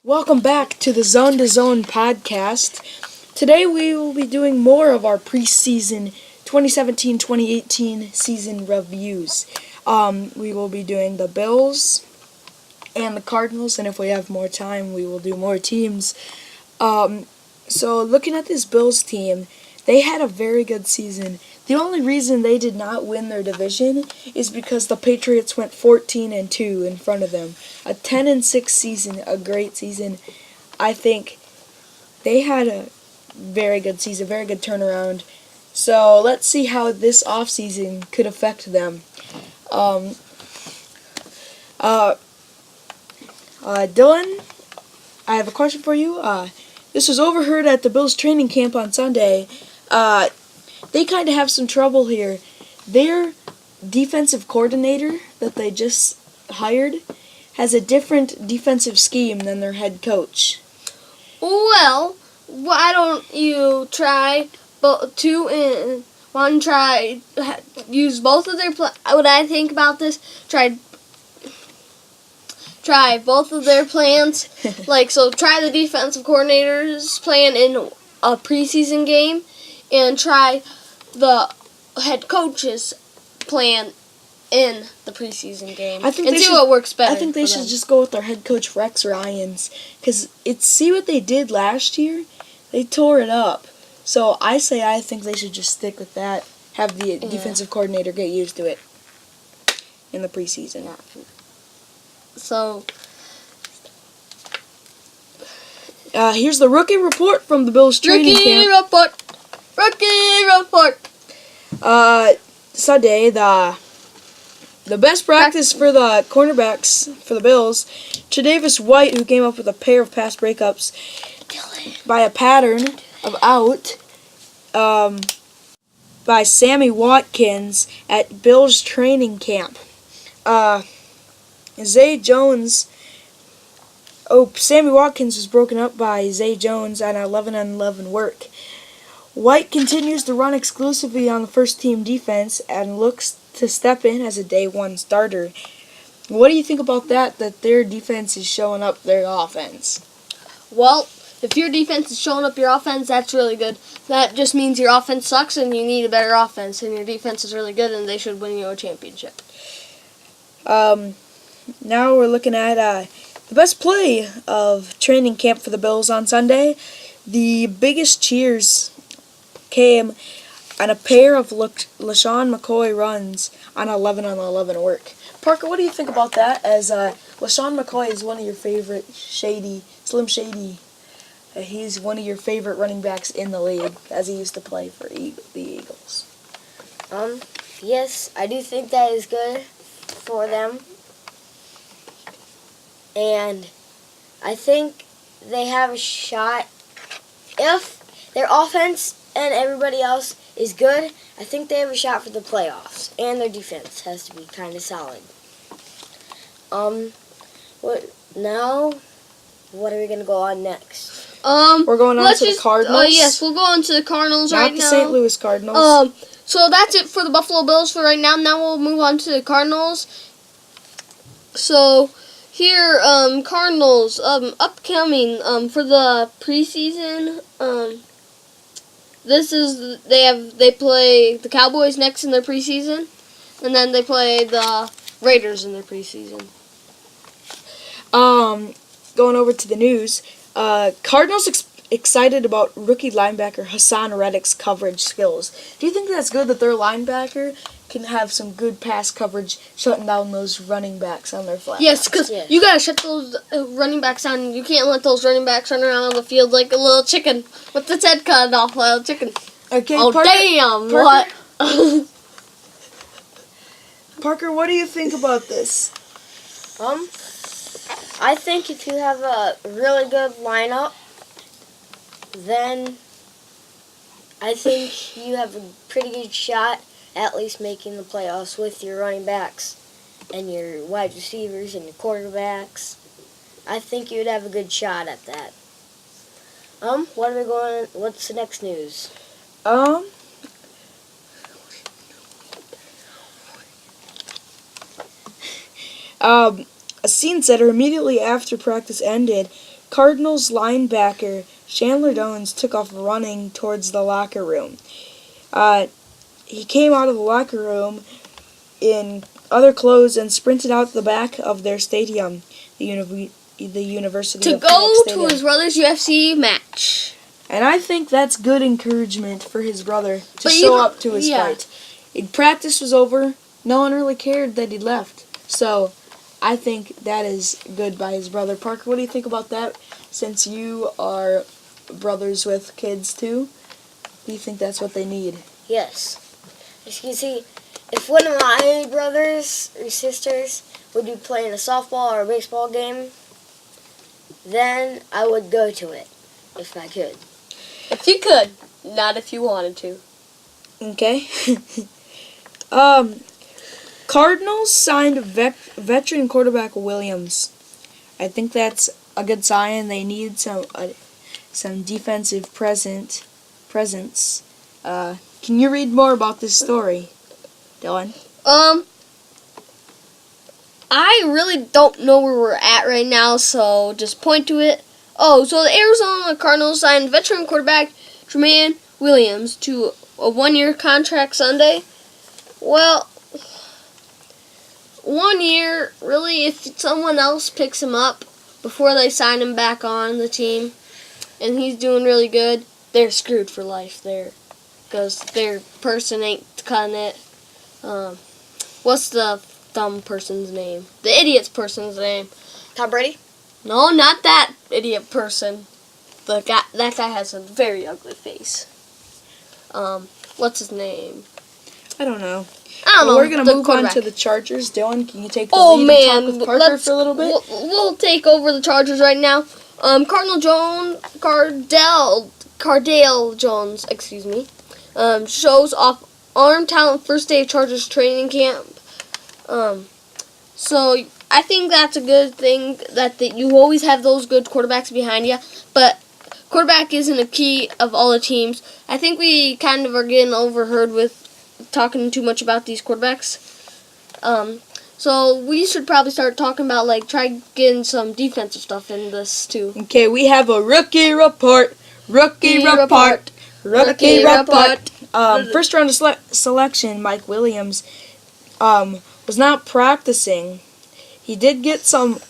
Welcome back to the Zone to Zone podcast. Today we will be doing more of our preseason 2017-2018 season reviews. We will be doing the Bills and the Cardinals, and if we have more time, we will do more teams. So looking at this Bills team, they had a very good season. The only reason they did not win their division is because the Patriots went 14-2 in front of them. A 10-6 season, a great season. I think they had a very good season, very good turnaround. So let's see how this offseason could affect them. Dylan, I have a question for you. This was overheard at the Bills training camp on Sunday. They kind of have some trouble here. Their defensive coordinator that they just hired has a different defensive scheme than their head coach. Well, why don't you try use both of their what I think about this, try both of their plans. Try the defensive coordinator's plan in a preseason game and try the head coach's plan in the preseason game and see what works better. I think they should just go with their head coach Rex Ryan's, because see what they did last year? They tore it up. So I think they should just stick with that. Have the defensive coordinator get used to it in the preseason. Yeah. So here's the rookie report from the Bills training camp. Rookie report. Sunday, the best practice for the cornerbacks for the Bills, Tre'Davious White, who came up with a pair of pass breakups by a pattern of out by Sammy Watkins at Bills training camp. Sammy Watkins was broken up by Zay Jones on 11-on-11 work. White continues to run exclusively on the first-team defense and looks to step in as a day-one starter. What do you think about that their defense is showing up their offense? Well, if your defense is showing up your offense, that's really good. That just means your offense sucks and you need a better offense, and your defense is really good and they should win you a championship. Now we're looking at the best play of training camp for the Bills on Sunday. The biggest cheers came on a pair of LaShawn McCoy runs on 11-on-11 work. Parker, what do you think about that? As LaShawn McCoy is one of your favorite Slim Shady. He's one of your favorite running backs in the league, as he used to play for the Eagles. Yes, I do think that is good for them. And I think they have a shot. If their offense and everybody else is good, I think they have a shot for the playoffs. And their defense has to be kind of solid. What are we going to go on next? We're going on to the Cardinals. Yes, we'll go on to the Cardinals right now. Not the St. Louis Cardinals. So that's it for the Buffalo Bills for right now. Now we'll move on to the Cardinals. So here, Cardinals, upcoming for the preseason. They play the Cowboys next in their preseason, and then they play the Raiders in their preseason. Going over to the news, Cardinals excited about rookie linebacker Hassan Reddick's coverage skills. Do you think that's good that their linebacker can have some good pass coverage, shutting down those running backs on their flat? Yes, because you gotta shut those running backs down. You can't let those running backs run around the field like a little chicken with its head cut off, like a chicken. Okay, oh, Parker, damn! Parker, What? Parker, what do you think about this? I think if you have a really good lineup, then I think you have a pretty good shot at least making the playoffs with your running backs and your wide receivers and your quarterbacks. I think you would have a good shot at that. What's the next news? A scene setter immediately after practice ended, Cardinals linebacker Chandler Jones took off running towards the locker room. He came out of the locker room in other clothes and sprinted out the back of their stadium, the University To of go Phoenix to Stadium. his brother's UFC match. And I think that's good encouragement for his brother to But show up to his yeah. fight. Practice was over. No one really cared that he left. So I think that is good by his brother. Parker, what do you think about that? Since you are brothers with kids too, do you think that's what they need? Yes. As you can see, if one of my brothers or sisters would be playing a softball or a baseball game, then I would go to it, if I could. If you could, not if you wanted to. Okay. Cardinals signed veteran quarterback Williams. I think that's a good sign. They need some defensive presence. Can you read more about this story, Dylan? I really don't know where we're at right now, so just point to it. Oh, so the Arizona Cardinals signed veteran quarterback Jermaine Williams to a 1-year contract Sunday. Well, 1 year, really, if someone else picks him up before they sign him back on the team, and he's doing really good, they're screwed for life there, because their person ain't cutting it. What's the dumb person's name? The idiot's person's name. Tom Brady? No, not that idiot person. That guy has a very ugly face. What's his name? I don't know. I don't know. We're going to the move on quarterback. to the Chargers. Dylan, can you take the Oh lead man, and talk with Parker for a little bit? We'll take over the Chargers right now. Cardale Jones, excuse me, shows off arm talent first day of Chargers training camp. So I think that's a good thing that you always have those good quarterbacks behind you, but quarterback isn't a key of all the teams. I think we kind of are getting overheard with talking too much about these quarterbacks. So we should probably start talking about, try getting some defensive stuff in this too. Okay, we have a rookie report. Rookie report. First round of selection, Mike Williams was not practicing. He did get some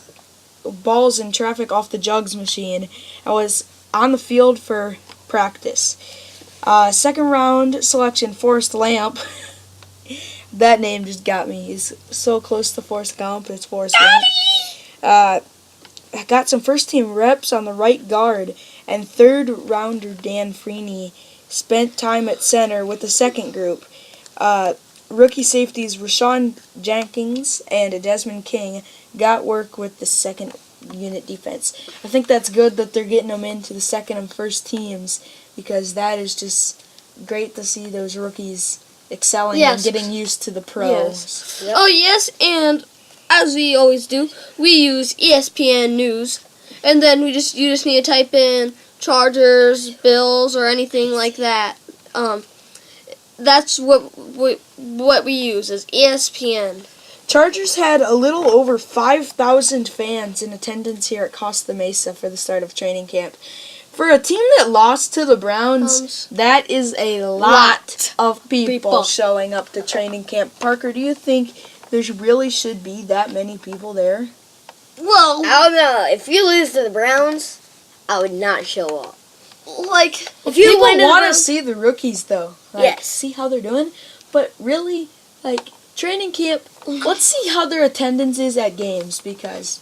balls in traffic off the jugs machine and was on the field for practice. Second round selection, Forrest Lamp. That name just got me. He's so close to Forrest Gump. It's Forrest Lamp. Got some first team reps on the right guard, and third rounder Dan Freeney spent time at center with the second group. Rookie safeties Rashawn Jenkins and Desmond King got work with the second unit defense. I think that's good that they're getting them into the second and first teams, because that is just great to see those rookies excelling and getting used to the pros. Yes. Yep. Oh yes, and as we always do, we use ESPN News, and then you just need to type in Chargers, Bills, or anything like that. That's what we use is ESPN. Chargers had a little over 5,000 fans in attendance here at Costa Mesa for the start of training camp. For a team that lost to the Browns, that is a lot of people showing up to training camp. Parker, do you think there really should be that many people there? Well, I don't know. If you lose to the Browns, I would not show up. If you want to see the rookies, though, yes, see how they're doing. But really, training camp, let's see how their attendance is at games, because...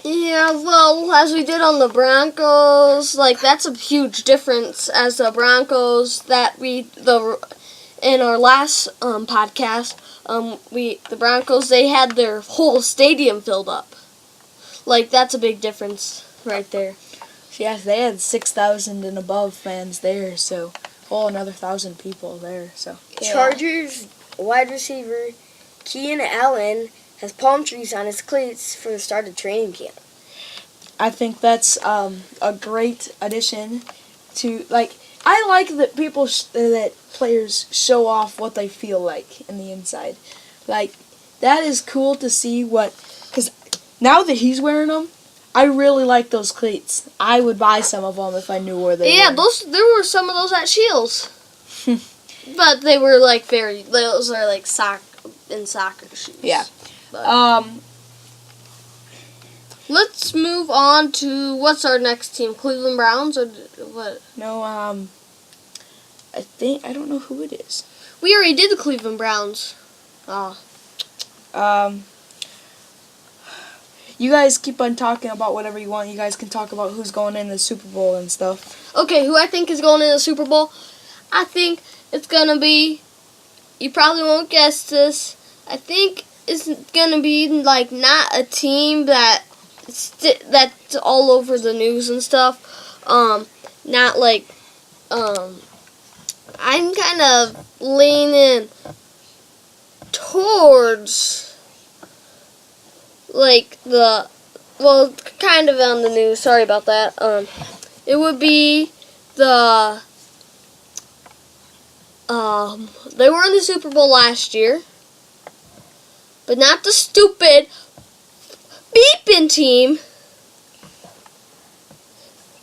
Yeah, well, as we did on the Broncos, that's a huge difference. As the Broncos in our last podcast, the Broncos, they had their whole stadium filled up. That's a big difference right there. Yes, they had 6,000 and above fans there, so another 1,000 people there. So Chargers wide receiver Keenan Allen has palm trees on his cleats for the start of training camp. I think that's a great addition to I like that that players show off what they feel like in the inside. That is cool to see because now that he's wearing them, I really like those cleats. I would buy some of them if I knew where they Yeah, were. there were some of those at Shields. But they were like those are like soccer shoes. Yeah. But let's move on to what's our next team? Cleveland Browns or what? No, I don't know who it is. We already did the Cleveland Browns. Oh. You guys keep on talking about whatever you want. You guys can talk about who's going in the Super Bowl and stuff. Okay, who I think is going in the Super Bowl? I think it's gonna be. You probably won't guess this. I think it's gonna be like not a team that's all over the news and stuff. Not like. I'm kind of leaning towards like kind of on the news. Sorry about that. It would be the they were in the Super Bowl last year, but not the stupid beeping team,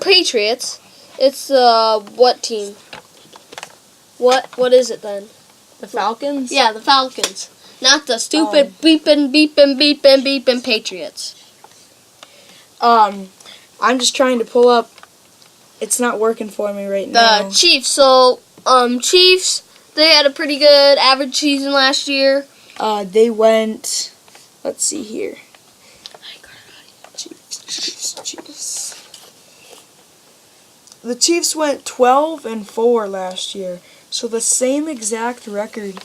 Patriots. It's what team? What is it then? The Falcons? Yeah, the Falcons. Not the stupid beeping Patriots. I'm just trying to pull up. It's not working for me right now. The Chiefs. So, Chiefs, they had a pretty good average season last year. They went. Let's see here. Chiefs. The Chiefs went 12-4 last year, so the same exact record,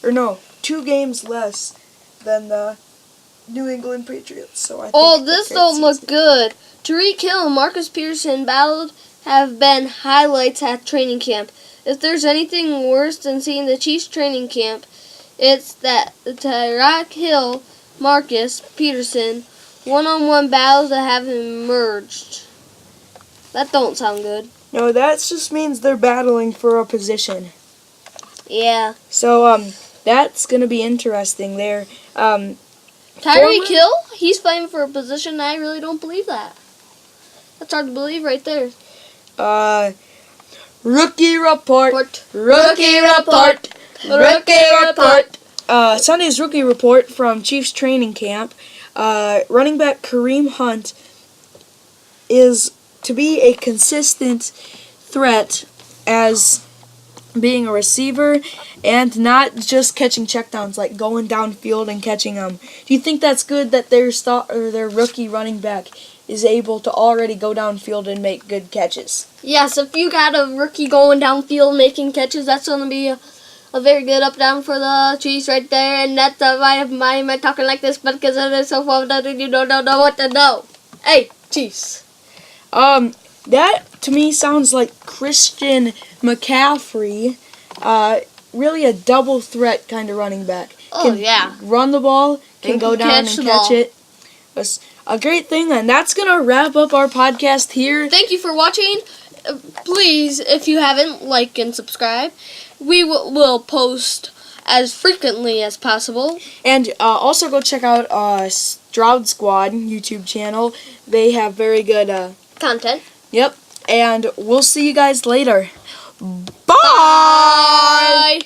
or no, 2 games less than the New England Patriots. So I think This don't look good. Tyreek Hill and Marcus Pearson battled have been highlights at training camp. If there's anything worse than seeing the Chiefs training camp, it's that Tyreek Hill, Marcus Peterson, one-on-one battles that have emerged. That don't sound good. No, that just means they're battling for a position. Yeah. So that's gonna be interesting there. Tyreek Hill, he's fighting for a position. I really don't believe that. That's hard to believe right there. Rookie report. Sunday's rookie report from Chiefs training camp. Running back Kareem Hunt is to be a consistent threat as being a receiver and not just catching checkdowns, like going downfield and catching them. Do you think that's good that their rookie running back is able to already go downfield and make good catches? Yes, if you got a rookie going downfield making catches, that's going to be a very good up-down for the Chiefs right there. And that's why am I talking like this? But because they're so far that you don't know what to know. Hey, Chiefs. That to me sounds like Christian McCaffrey. Really a double threat kind of running back. Oh, yeah. Run the ball, can And go down catch and the catch ball. it. That's a great thing, and that's going to wrap up our podcast here. Thank you for watching. Please, if you haven't, like and subscribe. We will post as frequently as possible. And also go check out Stroud Squad YouTube channel. They have very good Content. Yep. And we'll see you guys later. Bye! Bye!